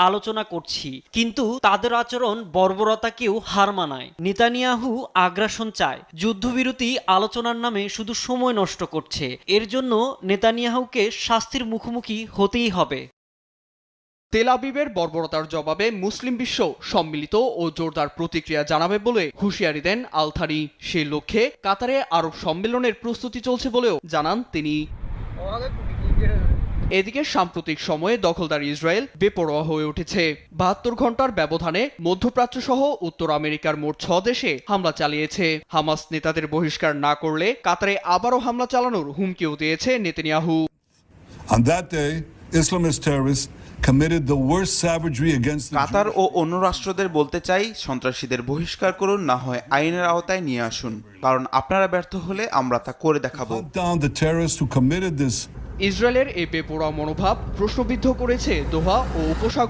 আলোচনা করছি, কিন্তু তাদের আচরণ বর্বরতাকেও হার মানায়। নেতানিয়াহু আগ্রাসন চায়, যুদ্ধবিরতি আলোচনার নামে শুধু সময় নষ্ট করছে। এর জন্য নেতানিয়াহুকে শাস্তির মুখোমুখি হতেই হবে। তেল আবিবের বর্বরতার জবাবে মুসলিম বিশ্ব সম্মিলিত ও জোরদার প্রতিক্রিয়া জানাবে বলে হুঁশিয়ারি দেন আল-থানি। সেই লক্ষ্যে কাতারে আরব সম্মেলনের প্রস্তুতি চলছে বলেও জানান তিনি। এদিকে সাম্প্রতিক সময়ে দখলদার ইসরায়েল বেপরোয়া হয়ে উঠেছে। ৭২ ঘন্টার ব্যবধানে মধ্যপ্রাচ্য সহ উত্তর আমেরিকার মোট ৬ দেশে হামলা চালিয়েছে। হামাস নেতাদের বহিষ্কার না করলে কাতারে আবারও হামলা চালানোর হুমকিও দিয়েছে Netanyahu. On that day, Islamist terrorists committed the worst savagery against the কাতার ও অন্য রাষ্ট্রদের বলতে চাই, সন্ত্রাসীদের বহিষ্কার করুন, না হয় আইনের আওতায় নিয়ে আসুন, কারণ আপনারা ব্যর্থ হলে আমরা তা করে দেখাবো। hunt down the terrorists who committed this. ইসরায়েলের এই বেপরোয়া মনোভাব প্রশ্নবিদ্ধ করেছে দোহা ও উপসাগর